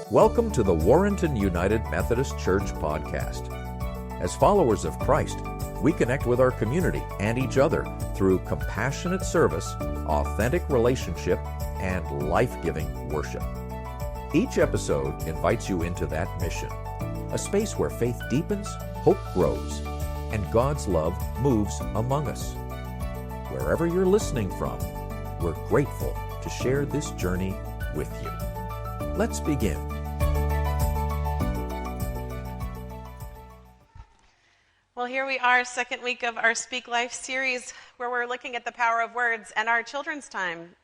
Welcome to the Warrenton United Methodist Church podcast. As followers of Christ, we connect with our community and each other through compassionate service, authentic relationship, and life-giving worship. Each episode invites you into that mission, a space where faith deepens, hope grows, and God's love moves among us. Wherever you're listening from, we're grateful to share this journey with you. Let's begin. Well, here we are, second week of our Speak Life series, where we're looking at the power of words, and our children's time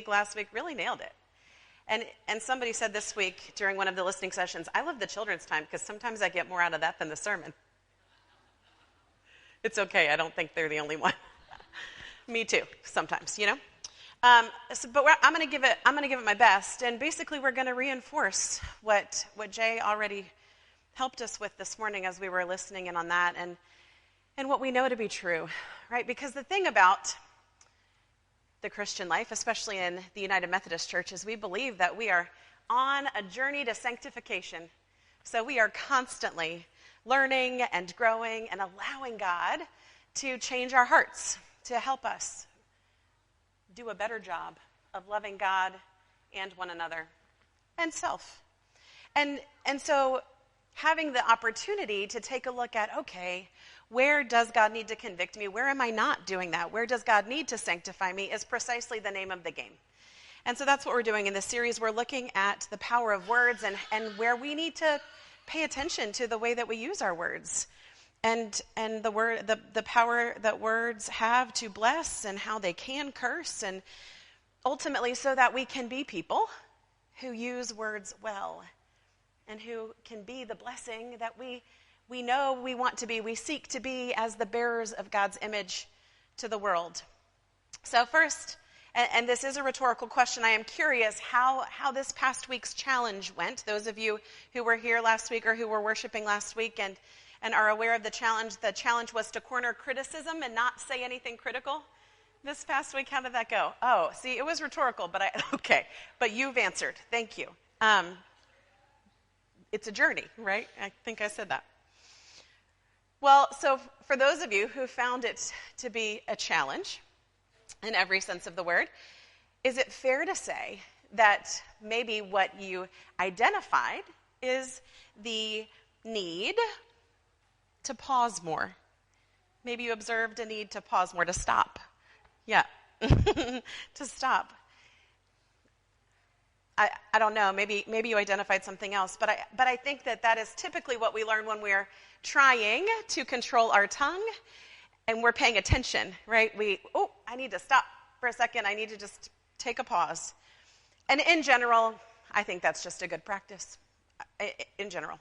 last week really nailed it. And somebody said this week during one of the listening sessions, I love the children's time because sometimes I get more out of that than the sermon. It's okay, I don't think they're the only one. Me too, sometimes, you know. But I'm going to give it my best, and basically we're going to reinforce what Jay already helped us with this morning as we were listening in on that, and what we know to be true, right? Because the thing about the Christian life, especially in the United Methodist Church, is we believe that we are on a journey to sanctification. So we are constantly learning and growing and allowing God to change our hearts, to help us do a better job of loving God and one another and self. And so having the opportunity to take a look at, okay, where does God need to convict me? Where am I not doing that? Where does God need to sanctify me is precisely the name of the game. And so that's what we're doing in this series. We're looking at the power of words and where we need to pay attention to the way that we use our words. And the power that words have to bless and how they can curse, and ultimately so that we can be people who use words well and who can be the blessing that we know we want to be. We seek to be as the bearers of God's image to the world. So first, and this is a rhetorical question, I am curious how this past week's challenge went. Those of you who were here last week or who were worshiping last week and are aware of the challenge was to corner criticism and not say anything critical. This past week, how did that go? Oh, see, it was rhetorical, but you've answered. Thank you. It's a journey, right? I think I said that. Well, so for those of you who found it to be a challenge, in every sense of the word, is it fair to say that maybe what you identified is the need to pause more? Maybe you observed a need to pause more, to stop. Yeah, to stop. I don't know, maybe you identified something else, but I think that is typically what we learn when we're trying to control our tongue and we're paying attention, right? I need to stop for a second, I need to just take a pause. And in general, I think that's just a good practice, in general.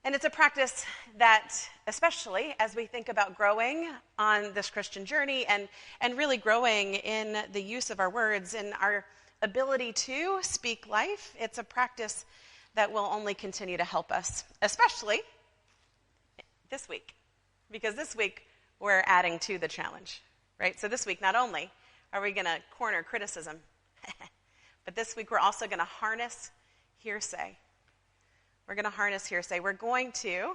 And it's a practice that, especially as we think about growing on this Christian journey and really growing in the use of our words and our ability to speak life, it's a practice that will only continue to help us, especially this week. Because this week, we're adding to the challenge, right? So this week, not only are we going to corner criticism, but this week we're also going to harness hearsay. We're going to harness hearsay. We're going to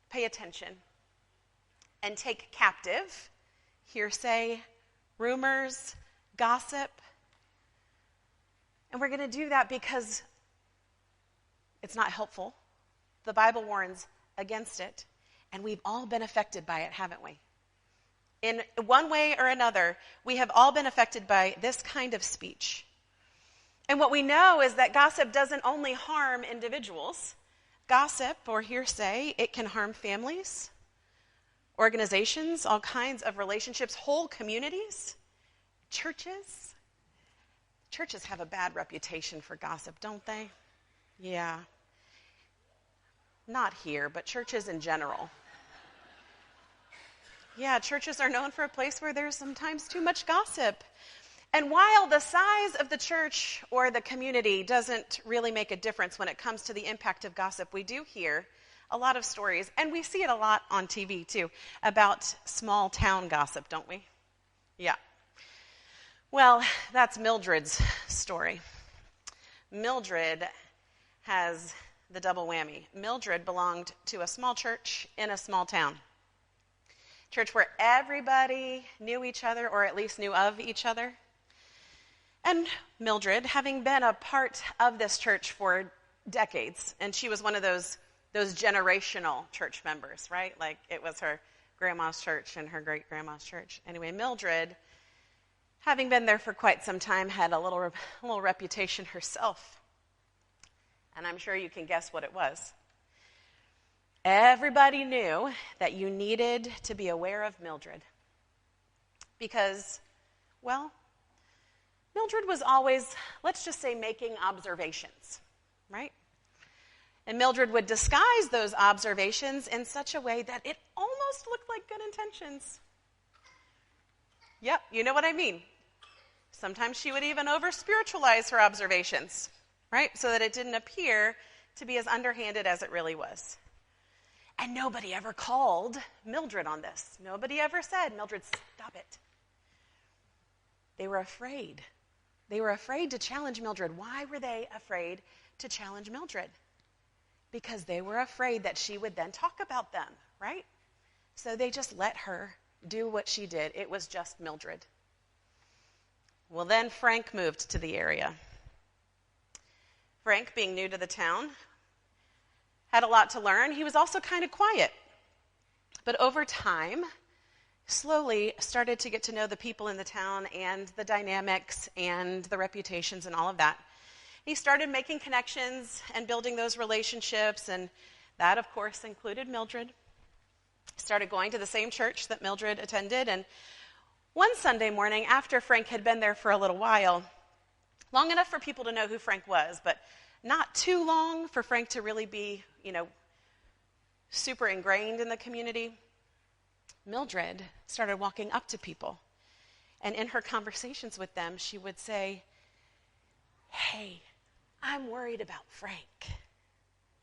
pay attention and take captive hearsay, rumors, gossip. And we're going to do that because it's not helpful. The Bible warns against it. And we've all been affected by it, haven't we? In one way or another, we have all been affected by this kind of speech. And what we know is that gossip doesn't only harm individuals. Gossip or hearsay, it can harm families, organizations, all kinds of relationships, whole communities, churches. Churches have a bad reputation for gossip, don't they? Yeah. Not here, but churches in general. Yeah, churches are known for a place where there's sometimes too much gossip. And while the size of the church or the community doesn't really make a difference when it comes to the impact of gossip, we do hear a lot of stories, and we see it a lot on TV too, about small town gossip, don't we? Yeah. Well, that's Mildred's story. Mildred has the double whammy. Mildred belonged to a small church in a small town. Church where everybody knew each other, or at least knew of each other. And Mildred, having been a part of this church for decades, and she was one of those generational church members, right? Like it was her grandma's church and her great-grandma's church. Anyway, Mildred, having been there for quite some time, had a little reputation herself. And I'm sure you can guess what it was. Everybody knew that you needed to be aware of Mildred. Because, well, Mildred was always, let's just say, making observations, right? And Mildred would disguise those observations in such a way that it almost looked like good intentions. Yep, you know what I mean. Sometimes she would even over-spiritualize her observations, right? So that it didn't appear to be as underhanded as it really was. And nobody ever called Mildred on this. Nobody ever said, Mildred, stop it. They were afraid. They were afraid to challenge Mildred. Why were they afraid to challenge Mildred? Because they were afraid that she would then talk about them, right? So they just let her do what she did. It was just Mildred. Well, then Frank moved to the area. Frank, being new to the town, had a lot to learn. He was also kind of quiet. But over time, slowly started to get to know the people in the town and the dynamics and the reputations and all of that. He started making connections and building those relationships, and that, of course, included Mildred. Started going to the same church that Mildred attended, and one Sunday morning, after Frank had been there for a little while, long enough for people to know who Frank was, but not too long for Frank to really be, super ingrained in the community, Mildred started walking up to people. And in her conversations with them, she would say, "Hey, I'm worried about Frank.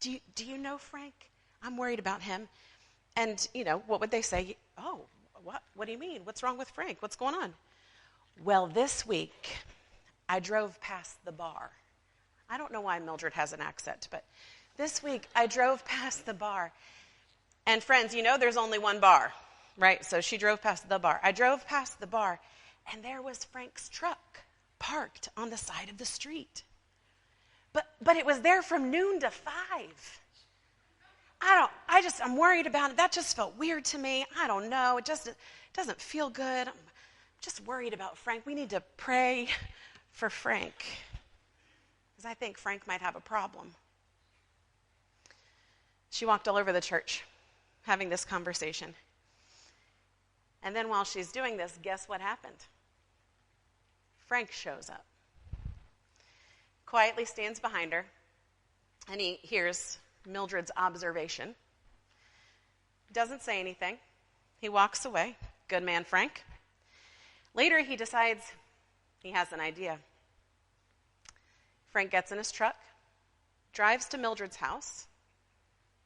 Do you know Frank? I'm worried about him." And, what would they say? "Oh, what do you mean? What's wrong with Frank? What's going on?" "Well, this week, I drove past the bar." I don't know why Mildred has an accent, but this week I drove past the bar. And friends, there's only one bar, right? So she drove past the bar. I drove past the bar, and there was Frank's truck parked on the side of the street. But it was there from noon to 5. I'm worried about it. That just felt weird to me. I don't know. It just doesn't feel good. I'm just worried about Frank. We need to pray for Frank, because I think Frank might have a problem. She walked all over the church having this conversation. And then while she's doing this, guess what happened? Frank shows up. Quietly stands behind her, and he hears Mildred's observation. Doesn't say anything. He walks away. Good man, Frank. Later, he decides he has an idea. Frank gets in his truck, drives to Mildred's house.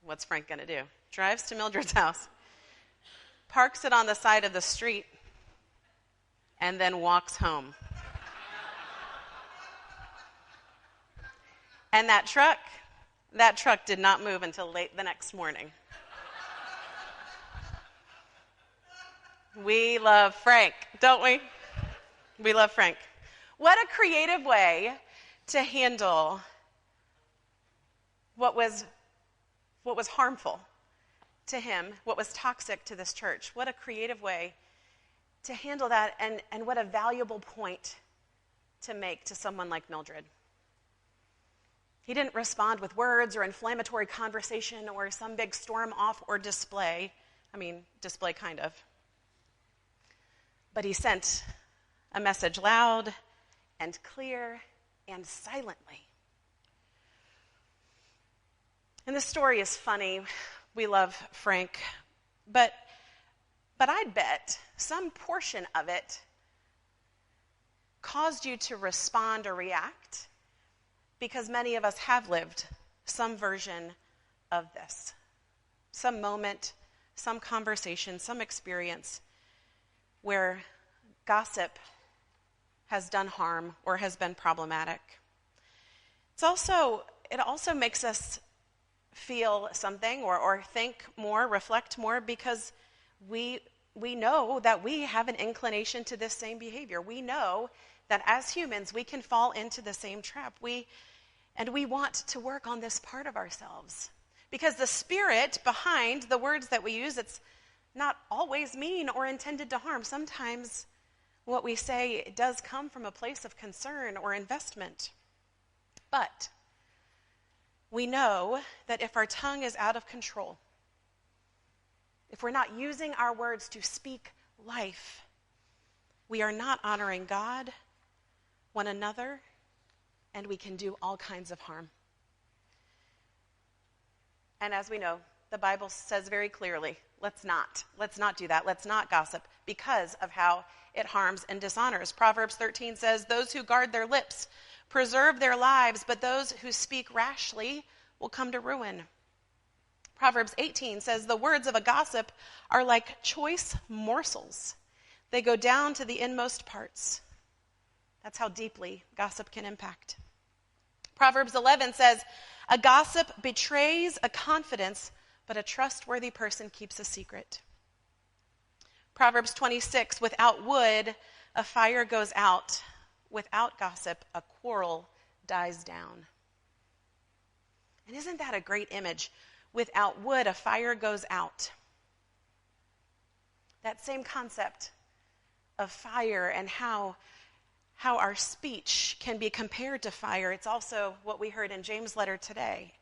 What's Frank going to do? Drives to Mildred's house, parks it on the side of the street, and then walks home. And that truck did not move until late the next morning. We love Frank, don't we? We love Frank. What a creative way to handle what was harmful to him, what was toxic to this church. What a creative way to handle that, and what a valuable point to make to someone like Mildred. He didn't respond with words or inflammatory conversation or some big storm off or display. Display kind of. But he sent a message loud and clear and silently. And this story is funny. We love Frank. But I'd bet some portion of it caused you to respond or react, because many of us have lived some version of this. Some moment, some conversation, some experience where gossip has done harm or has been problematic. It also makes us feel something or think more, reflect more, because we know that we have an inclination to this same behavior. We know that as humans, we can fall into the same trap. And we want to work on this part of ourselves. Because the spirit behind the words that we use, it's not always mean or intended to harm. Sometimes what we say does come from a place of concern or investment. But we know that if our tongue is out of control, if we're not using our words to speak life, we are not honoring God, one another, and we can do all kinds of harm. And as we know, the Bible says very clearly, let's not do that. Let's not gossip because of how it harms and dishonors. Proverbs 13 says, those who guard their lips preserve their lives, but those who speak rashly will come to ruin. Proverbs 18 says, the words of a gossip are like choice morsels. They go down to the inmost parts. That's how deeply gossip can impact. Proverbs 11 says, a gossip betrays a confidence, but a trustworthy person keeps a secret. Proverbs 26, without wood, a fire goes out. Without gossip, a quarrel dies down. And isn't that a great image? Without wood, a fire goes out. That same concept of fire and how our speech can be compared to fire. It's also what we heard in James' letter today.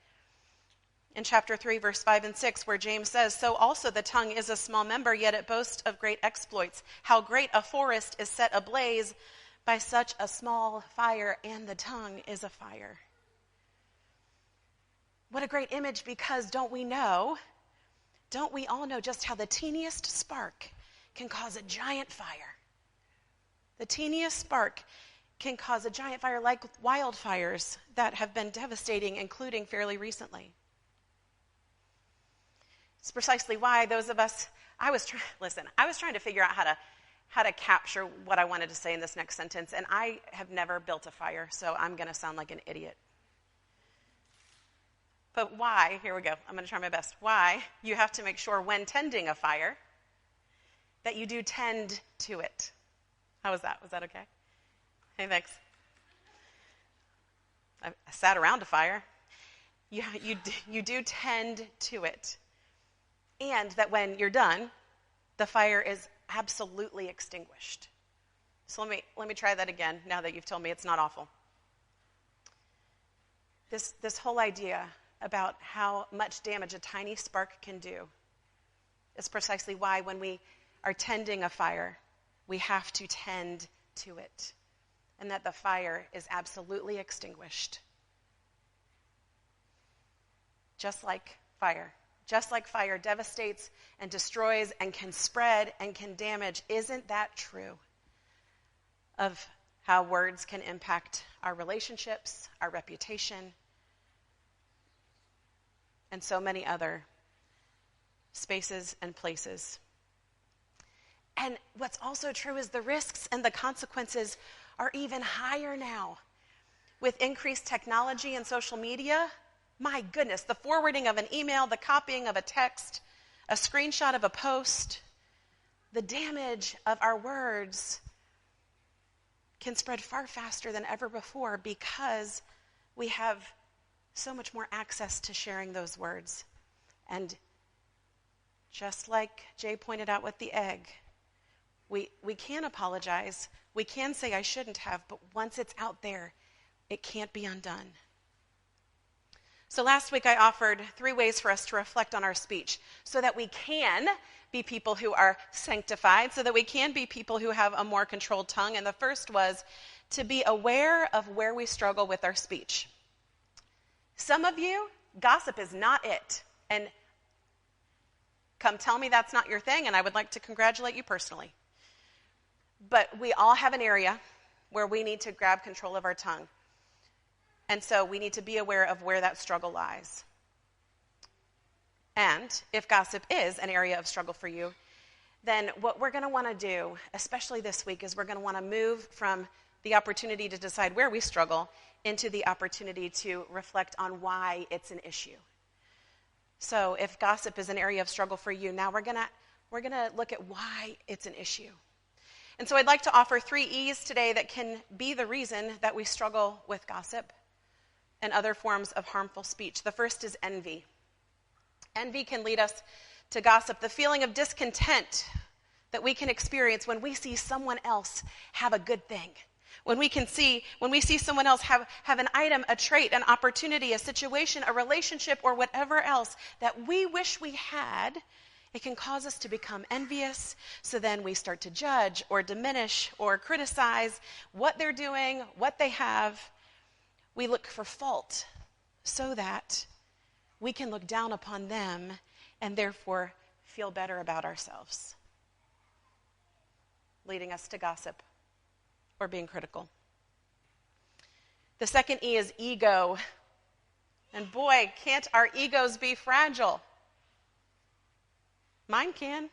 In chapter 3, verse 5 and 6, where James says, so also the tongue is a small member, yet it boasts of great exploits. How great a forest is set ablaze by such a small fire, and the tongue is a fire. What a great image, because don't we all know just how the teeniest spark can cause a giant fire? The teeniest spark can cause a giant fire, like wildfires that have been devastating, including fairly recently. It's precisely why those of us, I was trying to figure out how to capture what I wanted to say in this next sentence, and I have never built a fire, so I'm going to sound like an idiot. But why, here we go, I'm going to try my best, why you have to make sure when tending a fire that you do tend to it. How was that? Was that okay? Hey, thanks. I sat around a fire. You do tend to it. And that when you're done, the fire is absolutely extinguished. So let me try that again now that you've told me it's not awful. This whole idea about how much damage a tiny spark can do is precisely why when we are tending a fire, we have to tend to it, and that the fire is absolutely extinguished. Just like fire devastates and destroys and can spread and can damage, isn't that true of how words can impact our relationships, our reputation, and so many other spaces and places? And what's also true is the risks and the consequences are even higher now. With increased technology and social media, my goodness, the forwarding of an email, the copying of a text, a screenshot of a post, the damage of our words can spread far faster than ever before because we have so much more access to sharing those words. And just like Jay pointed out with the egg, we can apologize. We can say I shouldn't have, but once it's out there, it can't be undone. So last week I offered 3 ways for us to reflect on our speech so that we can be people who are sanctified, so that we can be people who have a more controlled tongue. And the first was to be aware of where we struggle with our speech. Some of you, gossip is not it. And come tell me that's not your thing, and I would like to congratulate you personally. But we all have an area where we need to grab control of our tongue. And so we need to be aware of where that struggle lies. And if gossip is an area of struggle for you, then what we're going to want to do, especially this week, is we're going to want to move from the opportunity to decide where we struggle into the opportunity to reflect on why it's an issue. So if gossip is an area of struggle for you, now we're gonna look at why it's an issue. And so I'd like to offer 3 E's today that can be the reason that we struggle with gossip and other forms of harmful speech. The first is envy. Envy can lead us to gossip, the feeling of discontent that we can experience when we see someone else have a good thing. When we see someone else have an item, a trait, an opportunity, a situation, a relationship, or whatever else that we wish we had, it can cause us to become envious. So then we start to judge or diminish or criticize what they're doing, what they have. We look for fault so that we can look down upon them and therefore feel better about ourselves, leading us to gossip or being critical. The second E is ego. And boy, can't our egos be fragile. Mine can.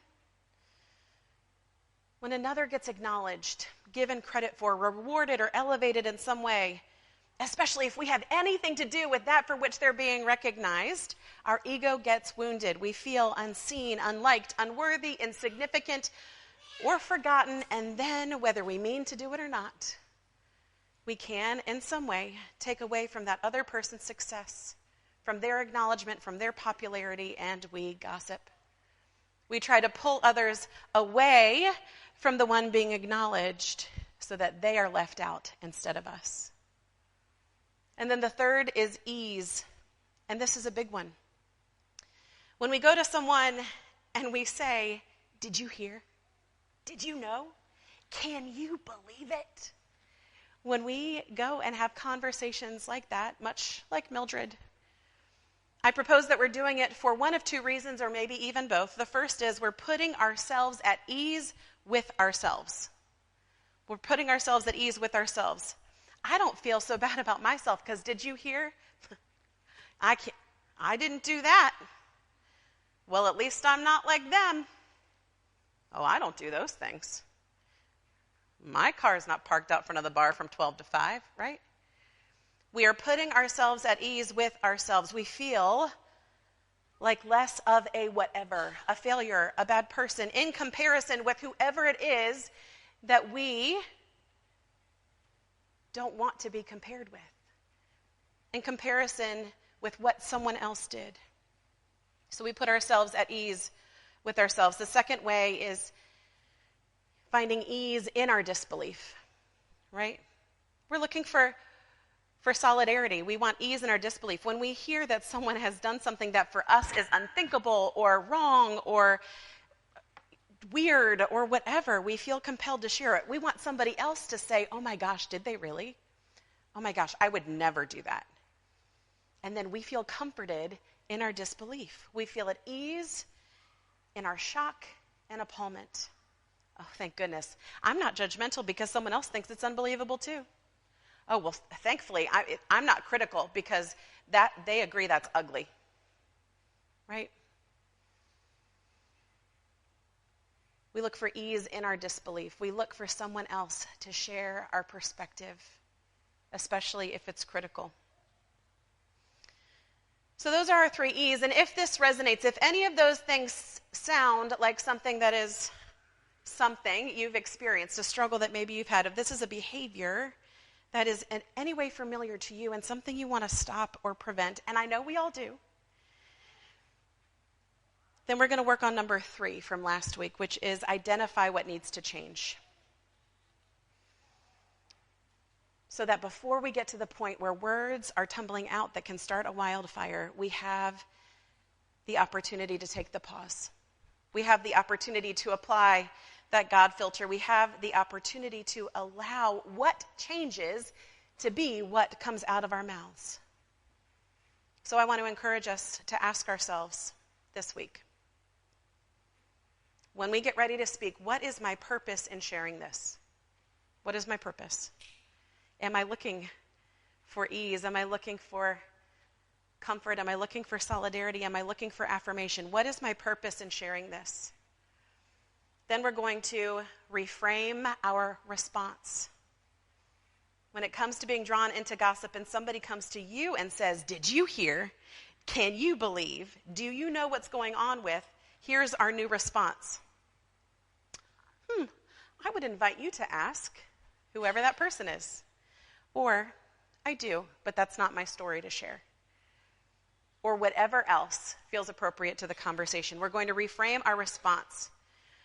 When another gets acknowledged, given credit for, rewarded, or elevated in some way, especially if we have anything to do with that for which they're being recognized, our ego gets wounded. We feel unseen, unliked, unworthy, insignificant, or forgotten, and then, whether we mean to do it or not, we can, in some way, take away from that other person's success, from their acknowledgement, from their popularity, and we gossip. We try to pull others away from the one being acknowledged so that they are left out instead of us. And then the third is ease, and this is a big one. When we go to someone and we say, "Did you hear? Did you know? Can you believe it?" When we go and have conversations like that, much like Mildred, I propose that we're doing it for one of 2 reasons, or maybe even both. The first is we're putting ourselves at ease with ourselves. We're putting ourselves at ease with ourselves. I don't feel so bad about myself because did you hear? I didn't do that. Well, at least I'm not like them. Oh, I don't do those things. My car's not parked out front of the bar from 12 to 5, right? We are putting ourselves at ease with ourselves. We feel like less of a whatever, a failure, a bad person, in comparison with whoever it is that we don't want to be compared with, in comparison with what someone else did. So we put ourselves at ease with ourselves. The second way is finding ease in our disbelief, right? We're looking for solidarity. We want ease in our disbelief. When we hear that someone has done something that for us is unthinkable or wrong or weird or whatever, we feel compelled to share it. We want somebody else to say, "Oh my gosh, did they really? Oh my gosh, I would never do that." And then we feel comforted in our disbelief. We feel at ease in our shock and appallment. Oh, thank goodness. I'm not judgmental because someone else thinks it's unbelievable too. Oh, well, thankfully, I'm not critical because they agree that's ugly, right? We look for ease in our disbelief. We look for someone else to share our perspective, especially if it's critical. So those are our 3 E's, and if this resonates, if any of those things sound like something that is something you've experienced, a struggle that maybe you've had, if this is a behavior that is in any way familiar to you and something you want to stop or prevent, and I know we all do, then we're going to work on number 3 from last week, which is identify what needs to change. So that before we get to the point where words are tumbling out that can start a wildfire, we have the opportunity to take the pause. We have the opportunity to apply that God filter. We have the opportunity to allow what changes to be what comes out of our mouths. So I want to encourage us to ask ourselves this week, when we get ready to speak, what is my purpose in sharing this? What is my purpose? Am I looking for ease? Am I looking for comfort? Am I looking for solidarity? Am I looking for affirmation? What is my purpose in sharing this? Then we're going to reframe our response. when it comes to being drawn into gossip and somebody comes to you and says, did you hear? Can you believe? Do you know what's going on with? Here's our new response. I would invite you to ask whoever that person is. Or, I do, but that's not my story to share. Or whatever else feels appropriate to the conversation. We're going to reframe our response.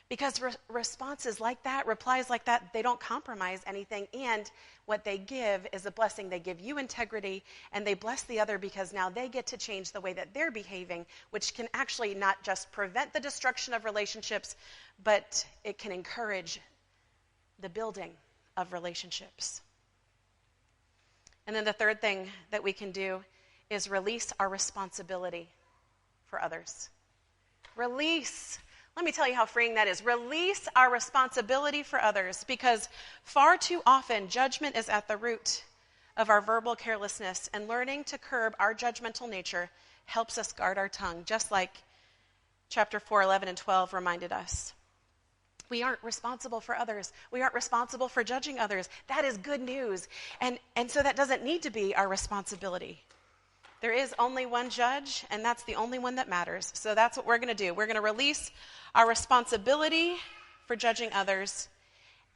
Because responses like that, replies like that, they don't compromise anything. And what they give is a blessing. They give you integrity, and they bless the other because now they get to change the way that they're behaving, which can actually not just prevent the destruction of relationships, but it can encourage the building of relationships. And then the third thing that we can do is release our responsibility for others. Release. Let me tell you how freeing that is. Release our responsibility for others, because far too often judgment is at the root of our verbal carelessness, and learning to curb our judgmental nature helps us guard our tongue, just like chapter 4, 11 and 12 reminded us. We aren't responsible for others. We aren't responsible for judging others. That is good news. And so that doesn't need to be our responsibility. There is only one judge, and that's the only one that matters. So that's what we're going to do. We're going to release our responsibility for judging others.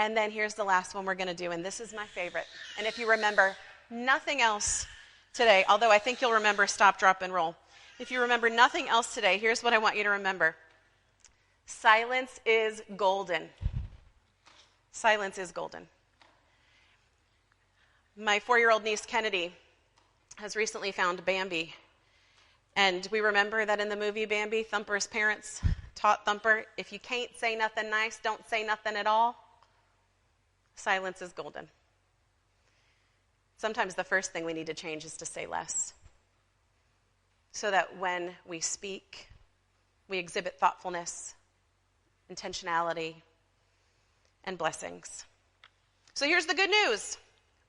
And then here's the last one we're going to do, and this is my favorite. And if you remember nothing else today, although I think you'll remember stop, drop, and roll. If you remember nothing else today, here's what I want you to remember. Silence is golden. Silence is golden. My 4-year-old niece, Kennedy, has recently found Bambi. And we remember that in the movie Bambi, Thumper's parents taught Thumper, if you can't say nothing nice, don't say nothing at all. Silence is golden. Sometimes the first thing we need to change is to say less, so that when we speak, we exhibit thoughtfulness, intentionality, and blessings. So here's the good news.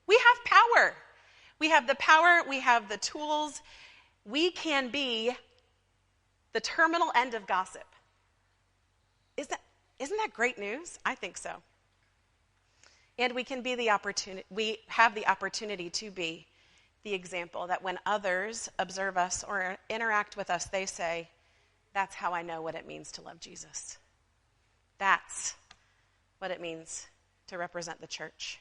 We have power. We have the power. We have the tools. We can be the terminal end of gossip. Isn't that great news? I think so. And we can be the opportunity. We have the opportunity to be the example that when others observe us or interact with us, they say, that's how I know what it means to love Jesus. That's what it means to represent the church.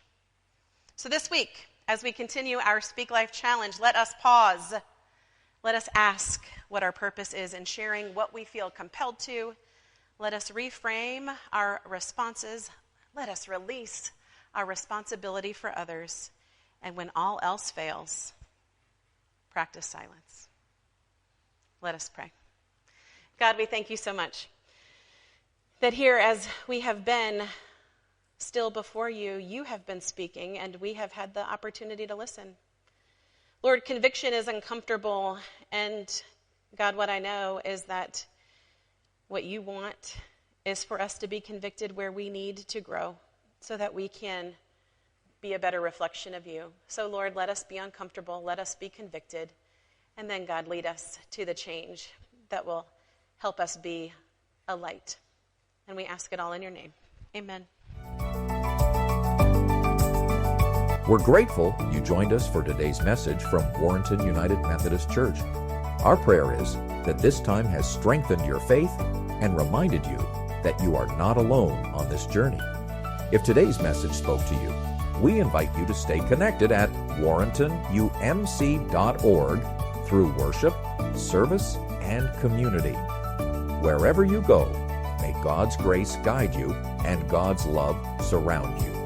So this week, as we continue our Speak Life Challenge, let us pause. Let us ask what our purpose is in sharing what we feel compelled to. Let us reframe our responses. Let us release our responsibility for others. And when all else fails, practice silence. Let us pray. God, we thank you so much that here, as we have been still before you, you have been speaking, and we have had the opportunity to listen. Lord, conviction is uncomfortable, and God, what I know is that what you want is for us to be convicted where we need to grow so that we can be a better reflection of you. So, Lord, let us be uncomfortable, let us be convicted, and then, God, lead us to the change that will help us be a light. And we ask it all in your name. Amen. We're grateful you joined us for today's message from Warrenton United Methodist Church. Our prayer is that this time has strengthened your faith and reminded you that you are not alone on this journey. If today's message spoke to you, we invite you to stay connected at warrentonumc.org through worship, service, and community. Wherever you go, may God's grace guide you and God's love surround you.